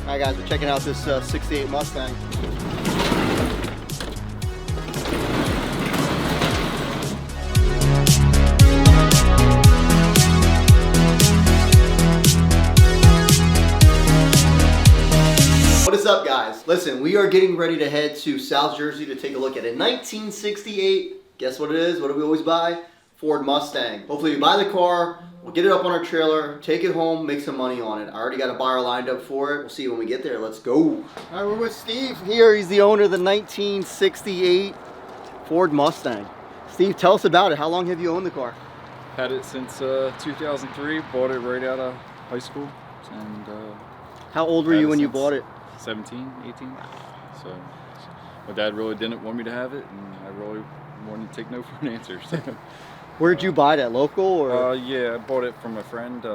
Alright guys, we're checking out this 68 Mustang. What is up guys? Listen, we are getting ready to head to South Jersey to take a look at a 1968, guess what it is? What do we always buy? Ford Mustang. Hopefully we buy the car, we'll get it up on our trailer, take it home, make some money on it. I already got a buyer lined up for it. We'll see when we get there. Let's go. All right, we're with Steve here. He's the owner of the 1968 Ford Mustang. Steve, tell us about it. How long have you owned the car? Had it since 2003. Bought it right out of high school. And how old were you when you bought it? 17, 18. So my dad really didn't want me to have it, and I really wanted to take no for an answer. So. Where'd you buy that? Local or? Yeah, I bought it from a friend.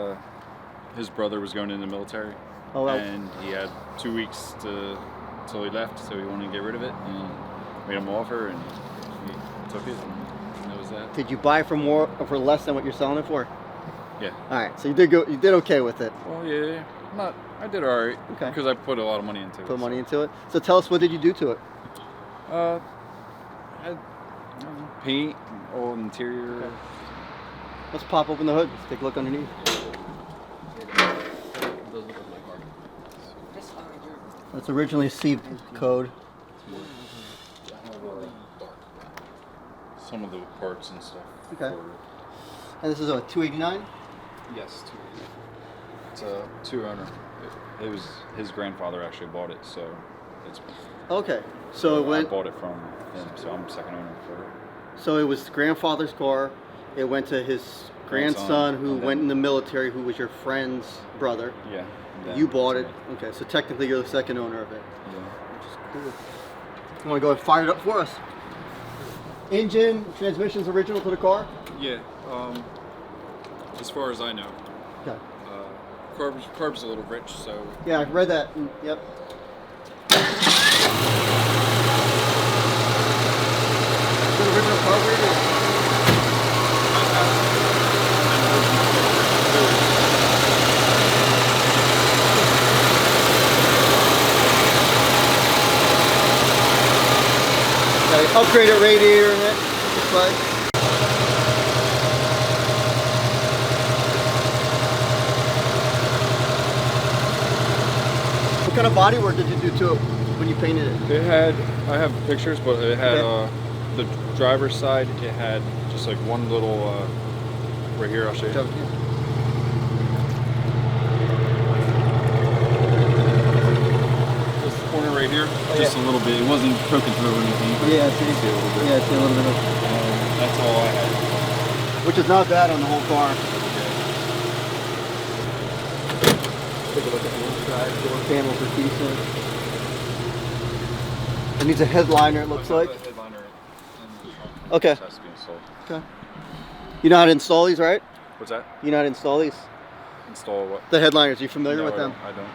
His brother was going in the military, and he had 2 weeks till he left, so he wanted to get rid of it, and made him an offer, and he took it, and that was that. Did you buy it for less than what you're selling it for? Yeah. All right, so you did okay with it. Well, yeah, I did all right. Okay. Because I put a lot of money into it. Put money into it. So tell us, what did you do to it? Paint, all interior. Okay. Let's pop open the hood. Let's take a look underneath. That's originally a C code. Some of the parts and stuff. Okay. And this is a 289? Yes, 289. It's a two-owner. It was his grandfather actually bought it, so it's. Okay, so I bought it from him, so I'm second owner for it. So it was grandfather's car. It went to his grandson who went in the military, who was your friend's brother. Yeah. You bought it. Okay, so technically you're the second owner of it. Yeah. Which is cool. You want to go and fire it up for us? Engine, transmission's original to the car? Yeah. As far as I know. Okay. Carb's a little rich, so. Yeah, I read that. Yep. Is it original carburetor? Got an upgraded radiator in it. Looks like. What kind of bodywork did you do to it when you painted it? It had, I have pictures, but it had the driver's side, it had just like one little, right here, I'll show you. This corner right here, just a little bit. It wasn't broken through or anything. Yeah, I see. A little bit. Yeah, I see a little bit of. That's all I had. Which is not bad on the whole car. Take a look at the inside. Door panels are decent. It needs a headliner, it looks like. Headliner okay. Has to be installed. Okay. You know how to install these, right? What's that? You know how to install these? Install what? The headliners. Are you familiar with them? I don't.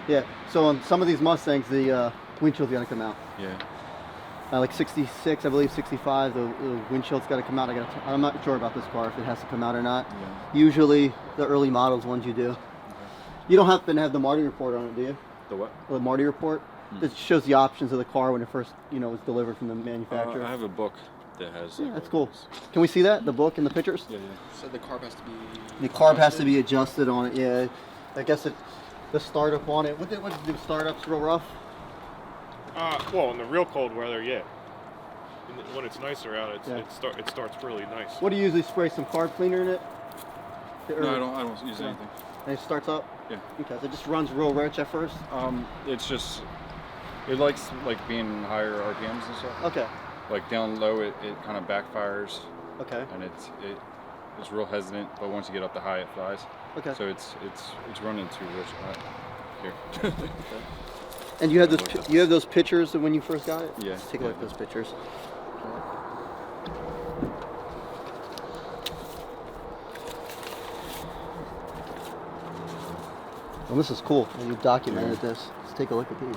Yeah. So on some of these Mustangs, the windshield's got to come out. Yeah. Like 66, I believe 65, the windshield's got to come out. I'm not sure about this car if it has to come out or not. Yeah. Usually the early models ones you do. Okay. You don't happen to have the Marty report on it, do you? The what? The Marty report. It shows the options of the car when it first, was delivered from the manufacturer. I have a book that has. Yeah, that's cool. Can we see that? The book and the pictures? Yeah. So the carb has to be. The carb has to be adjusted on it. Yeah. I guess the startup on it. What did the startups real rough? Well, in the real cold weather, yeah. When it's nicer out, it starts really nice. What do you usually spray? Some carb cleaner in it? No, I don't use anything. And it starts up? Yeah. Okay, so it just runs real rich at first? It's just, it likes like being higher RPMs and stuff. Okay. Like down low, it kind of backfires. Okay. And it's real hesitant, but once you get up to high, it flies. Okay. So it's running too rich. Here. Okay. And you have those pictures of when you first got it? Yeah. Let's take a look at those pictures. Well, this is cool. And you documented this. Let's take a look at these.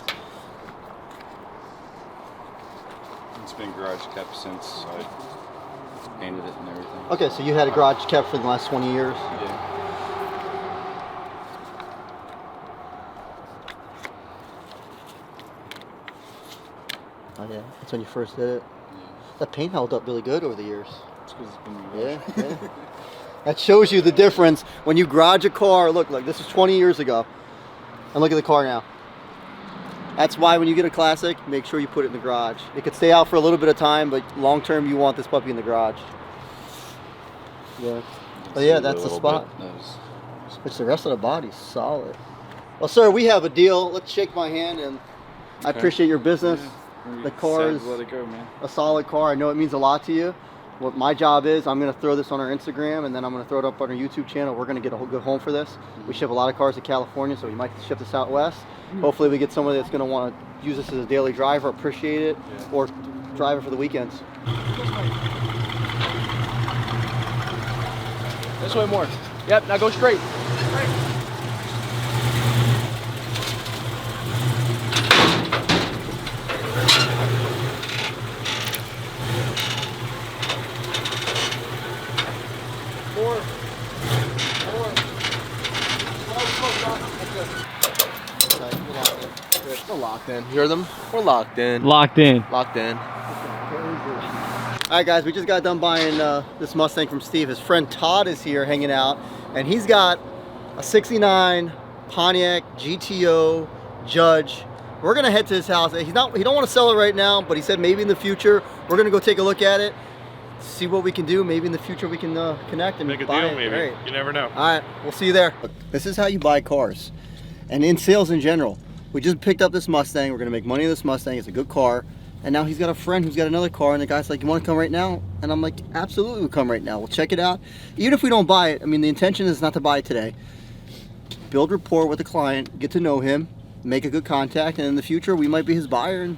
It's been garage kept since I painted it and everything. Okay, so you had a garage kept for the last 20 years? Yeah. Oh yeah, that's when you first did it. Yeah. That paint held up really good over the years. It's because it's been Yeah, yeah. That shows you the difference when you garage a car. Look, this was 20 years ago. And look at the car now. That's why when you get a classic, make sure you put it in the garage. It could stay out for a little bit of time, but long term you want this puppy in the garage. Yeah. But yeah, that's the spot. Which the rest of the body's solid. Well, sir, we have a deal. Let's shake my hand, and I appreciate your business. Yeah. The car is let it go, man. a solid car. I know it means a lot to you. What my job is, I'm going to throw this on our Instagram, and then I'm going to throw it up on our YouTube channel. We're going to get a good home for this. We ship a lot of cars to California, so we might ship this out west. Hopefully we get somebody that's going to want to use this as a daily driver, appreciate it, or drive it for the weekends. This way more. Yep, now go straight. We're locked in. You hear them? We're locked in. Locked in. Locked in. Alright guys, we just got done buying this Mustang from Steve. His friend Todd is here hanging out, and he's got a 69 Pontiac GTO Judge. We're gonna head to his house. He don't want to sell it right now, but he said maybe in the future we're gonna go take a look at it, see what we can do. Maybe in the future we can connect and Make a buy deal, it. maybe. Right. You never know. Alright, we'll see you there. This is how you buy cars, and in sales in general. We just picked up this Mustang. We're gonna make money on this Mustang. It's a good car. And now he's got a friend who's got another car, and the guy's like, you wanna come right now? And I'm like, absolutely, we'll come right now. We'll check it out. Even if we don't buy it, I mean, the intention is not to buy it today. Build rapport with the client, get to know him, make a good contact, and in the future, we might be his buyer. And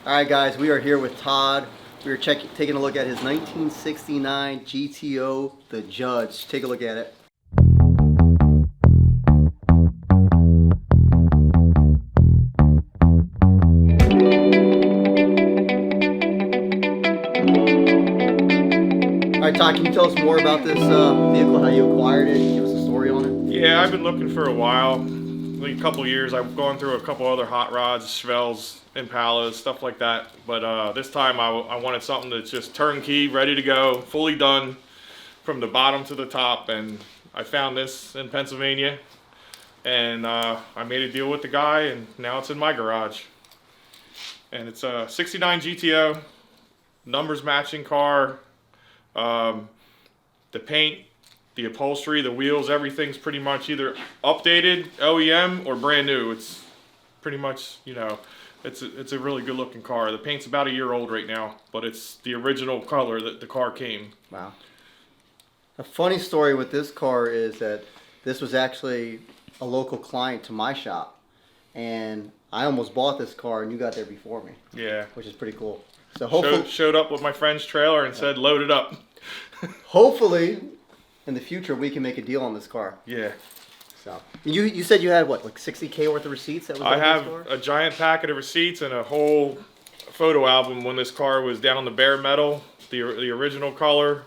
all right, guys, we are here with Todd. We are taking a look at his 1969 GTO, the Judge. Take a look at it. All right, Todd, can you tell us more about this vehicle, how you acquired it? Give us a story on it. Yeah, I've been looking for a while. Like a couple of years. I've gone through a couple other hot rods, Chevelles, Impalas, stuff like that. But this time I wanted something that's just turnkey, ready to go, fully done from the bottom to the top. And I found this in Pennsylvania. And I made a deal with the guy, and now it's in my garage. And it's a 69 GTO, numbers matching car. The paint, the upholstery, the wheels, everything's pretty much either updated, OEM, or brand new. It's pretty much, you know, it's a really good looking car. The paint's about a year old right now, but it's the original color that the car came. Wow. A funny story with this car is that this was actually a local client to my shop, and I almost bought this car and you got there before me. Yeah. Which is pretty cool. So hopefully showed up with my friend's trailer and said load it up. Hopefully in the future we can make a deal on this car. Yeah. So you said you had what, like 60K worth of receipts that was I have a giant packet of receipts and a whole photo album when this car was down on the bare metal, the original color,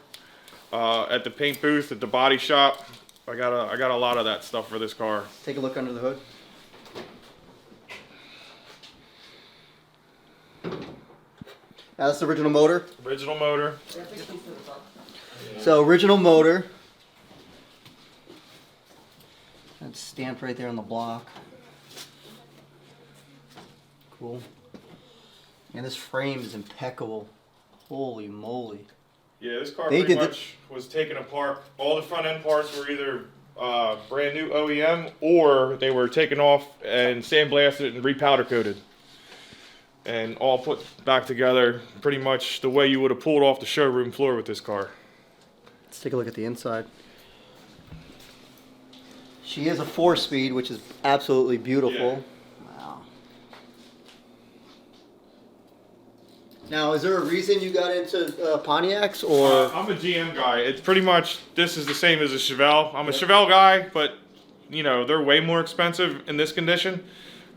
at the paint booth, at the body shop. I got a lot of that stuff for this car. Take a look under the hood. Now that's the original motor. Original motor. So original motor. That's stamped right there on the block. Cool. And this frame is impeccable. Holy moly. Yeah, this car pretty much was taken apart. All the front end parts were either brand new OEM or they were taken off and sandblasted and repowder coated. And all put back together pretty much the way you would have pulled off the showroom floor with this car. Let's take a look at the inside. She is a 4-speed, which is absolutely beautiful. Yeah. Wow. Now, is there a reason you got into Pontiacs, or? I'm a GM guy. It's pretty much, this is the same as a Chevelle. I'm a Chevelle guy, but you know, they're way more expensive in this condition.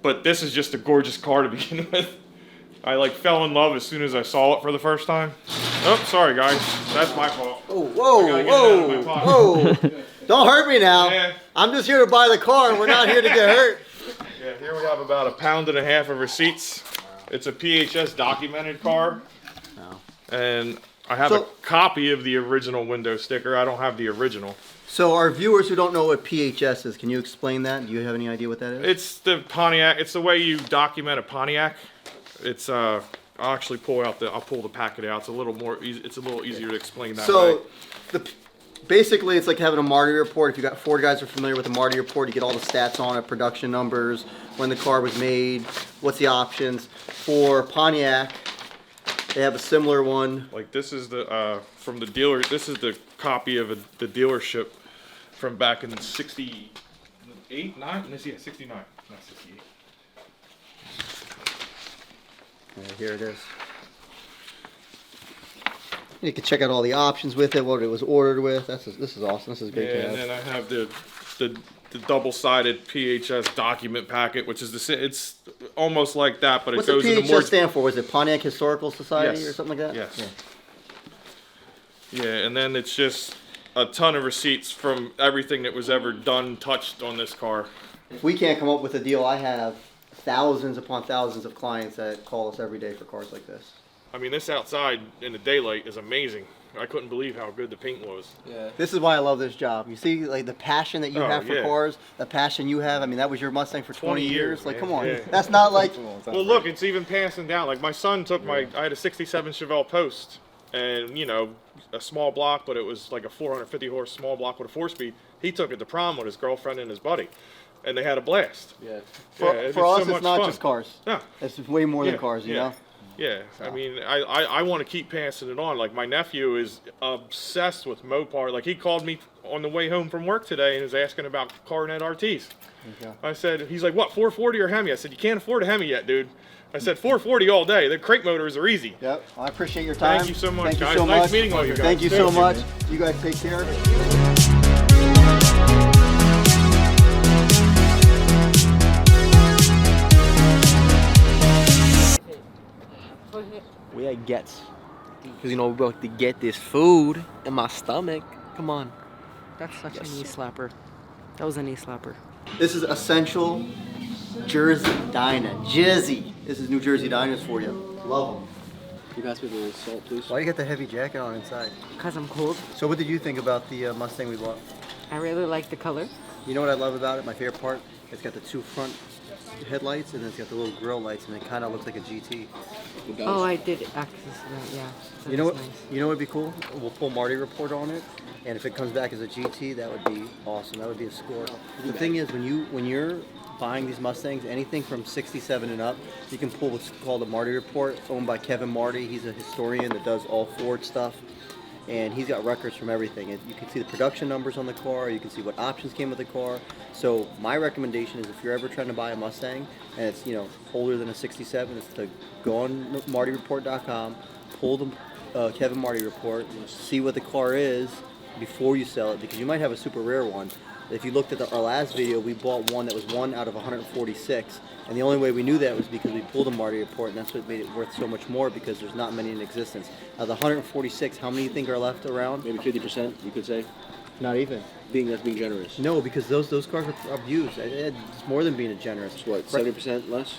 But this is just a gorgeous car to begin with. I like fell in love as soon as I saw it for the first time. Oh, sorry guys, that's my fault. Oh, whoa, whoa, whoa! Don't hurt me now. Yeah. I'm just here to buy the car. We're not here to get hurt. Yeah, here we have about 1.5 pounds of receipts. It's a PHS documented car. No. And I have a copy of the original window sticker. I don't have the original. So our viewers who don't know what PHS is, can you explain that? Do you have any idea what that is? It's the Pontiac. It's the way you document a Pontiac. It's I'll actually I'll pull the packet out. It's a little more easy. It's a little easier to explain that way. Basically, it's like having a Marty report. If you got Ford guys are familiar with the Marty report, you get all the stats on it, production numbers, when the car was made, what's the options. For Pontiac, they have a similar one. Like this is the from the dealer. This is the copy of the dealership from back in 68, 9. Let's see, 69, not 68. Yeah, here it is. You can check out all the options with it, what it was ordered with. This is awesome. This is great to have. And then I have the double-sided PHS document packet, which is it's almost like that, but What's it goes the PHS into more. stand for? Was it Pontiac Historical Society Yes. or something like that? Yes. Yeah, and then it's just a ton of receipts from everything that was ever done, touched on this car. If we can't come up with a deal, I have thousands upon thousands of clients that call us every day for cars like this. I mean, this outside in the daylight is amazing. I couldn't believe how good the paint was. Yeah. This is why I love this job. You see, like the passion that you have for cars, the passion you have. I mean, that was your Mustang for 20 years. Like, man. come on. Yeah. That's not like. Well, look, it's even passing down. Like my son took I had a '67 Chevelle Post, and you know, a small block, but it was like a 450 horse small block with a 4-speed. He took it to prom with his girlfriend and his buddy, and they had a blast. Yeah. For us, so it's much not fun. just cars. No. It's way more than cars, you know? Yeah, I mean, I want to keep passing it on. Like, my nephew is obsessed with Mopar. Like, he called me on the way home from work today and was asking about Coronet RTs. Okay. I said, he's like, what, 440 or Hemi? I said, you can't afford a Hemi yet, dude. I said, 440 all day. The crate motors are easy. Yep. Well, I appreciate your time. Thank you so much, Thank guys. You so nice much. meeting all you guys. Thank you so much. You guys take care. We at Gets. Because, you know, we're about to get this food in my stomach. Come on. That's such a knee slapper. That was a knee slapper. This is Essential Jersey Diner. Jizzy. This is New Jersey Diners for you. Love them. Can you pass me the salt, please? Why you got the heavy jacket on inside? Because I'm cold. So what did you think about the Mustang we bought? I really like the color. You know what I love about it? My favorite part? It's got the two front headlights and then it's got the little grill lights and it kind of looks like a GT. Oh, I did access that, yeah. That You know what? nice. You know what would be cool? We'll pull Marty report on it, and if it comes back as a GT, that would be awesome. That would be a score. The thing is, when you're buying these Mustangs, anything from 67 and up, you can pull what's called a Marty report. It's owned by Kevin Marty. He's a historian that does all Ford stuff, and he's got records from everything. You can see the production numbers on the car. You can see what options came with the car. So my recommendation is if you're ever trying to buy a Mustang and it's older than a 67, is to go on MartyReport.com, pull the Kevin Marty report, see what the car is before you sell it, because you might have a super rare one. If you looked at our last video, we bought one that was 1 out of 146, and the only way we knew that was because we pulled a Marty report, and that's what made it worth so much more, because there's not many in existence. Out of the 146, how many do you think are left around? Maybe 50%, you could say. Not even. That's being generous. No, because those cars are abused. It's more than being generous. It's what, 70% less?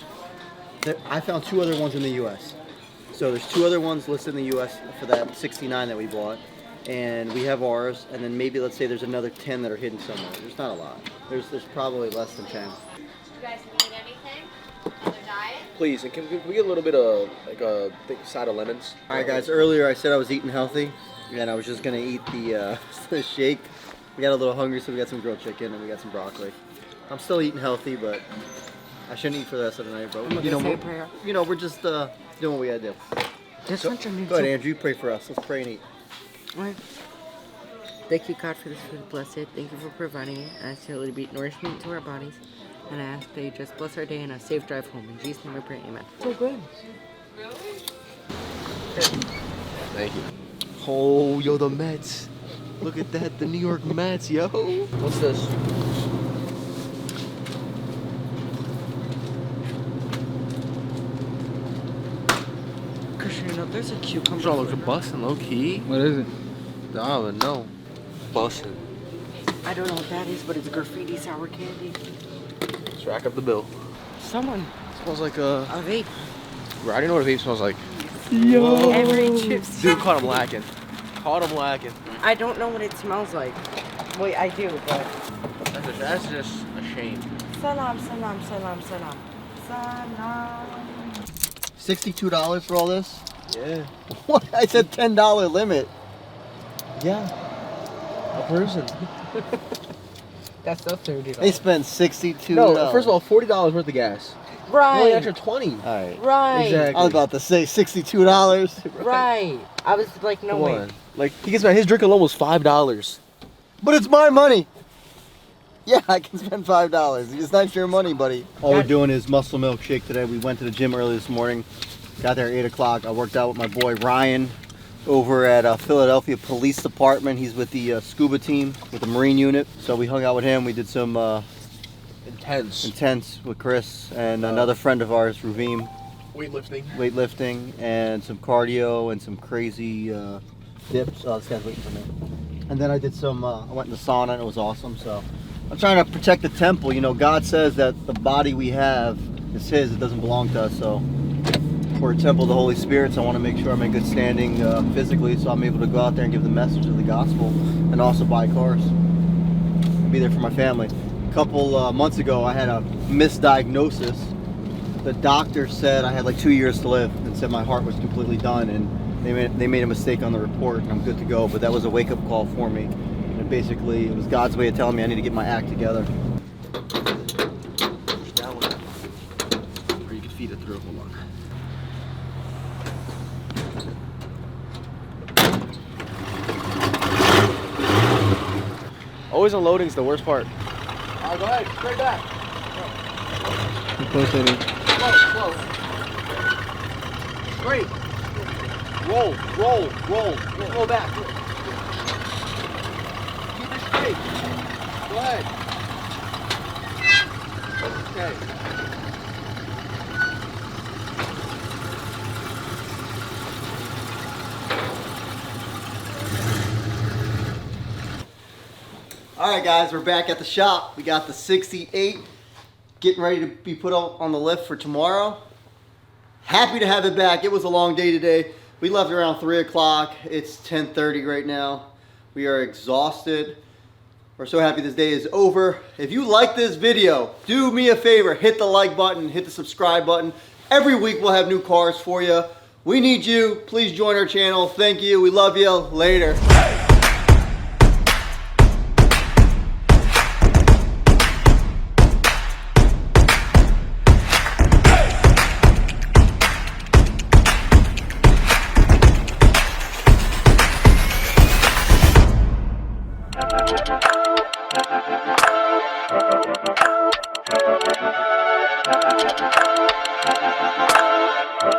I found 2 other ones in the U.S. So there's 2 other ones listed in the U.S. for that 69 that we bought, and we have ours, and then maybe let's say there's another 10 that are hidden somewhere. There's not a lot. There's probably less than 10. You guys need anything? Another diet? Please, and can we get a little bit of, like, a thick side of lemons? All right, guys. Earlier I said I was eating healthy, and I was just gonna eat the shake. We got a little hungry, so we got some grilled chicken and we got some broccoli. I'm still eating healthy, but I shouldn't eat for the rest of the night. But say a prayer. we're just doing what we gotta do. This one's your Go ahead, Andrew. You pray for us. Let's pray and eat. Alright. Thank you, God, for this food. Bless it. Thank you for providing it. I ask you to be nourishment to our bodies. And I ask that you just bless our day and a safe drive home. In Jesus' name I pray. Amen. So good. Thank you. Oh, yo, the Mets. Look at that, the New York Mets, yo. What's this? Christian, you know, there's a cucumber. Y'all look busting low key. What is it? I don't even know. Busting. I don't know what that is, but it's graffiti sour candy. Let's rack up the bill. Someone. Smells like A vape. I already know what a vape smells like. Yo. Every chips. Dude, caught him lacking. Caught him lacking. I don't know what it smells like. Wait, I do, but. That's just a shame. Salam, salam, salam, salam. Salam. $62 for all this? Yeah. What? I said $10 limit. Yeah. A person. That's still $30. They spent $62. No, first of all, $40 worth of gas. Right. Only extra 20. All right. Right. Exactly. I was about to say $62. Right. I was like, no Come way. on. Like, he gets his drink alone was $5. But it's my money. Yeah, I can spend $5. It's not your money, buddy. All we're doing is muscle milk shake today. We went to the gym early this morning. Got there at 8 o'clock. I worked out with my boy Ryan over at Philadelphia Police Department. He's with the scuba team, with the Marine unit. So we hung out with him. We did some intense with Chris and another friend of ours, Ravim. Weightlifting and some cardio and some crazy dips. Oh, this guy's waiting for me. And then I did some, I went in the sauna and it was awesome. So I'm trying to protect the temple. You know, God says that the body we have is His. It doesn't belong to us. So we're a temple of the Holy Spirit. So I want to make sure I'm in good standing physically, so I'm able to go out there and give the message of the gospel and also buy cars. Be there for my family. A couple months ago, I had a misdiagnosis. The doctor said I had like 2 years to live and said my heart was completely done, and they made a mistake on the report and I'm good to go. But that was a wake-up call for me. And basically, it was God's way of telling me I need to get my act together. Down one. Or you can feed it through. Hold on. Always unloading is the worst part. Alright, go ahead. Straight back. Close, baby. Slow. Straight. Roll. Roll back. Keep it straight. Go ahead. Okay. All right, guys, we're back at the shop. We got the 68 getting ready to be put on the lift for tomorrow. Happy to have it back. It was a long day today. We left around 3 o'clock. It's 10:30 right now. We are exhausted. We're so happy this day is over. If you like this video, do me a favor. Hit the like button. Hit the subscribe button. Every week we'll have new cars for you. We need you. Please join our channel. Thank you. We love you. Later.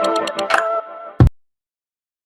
Thank you.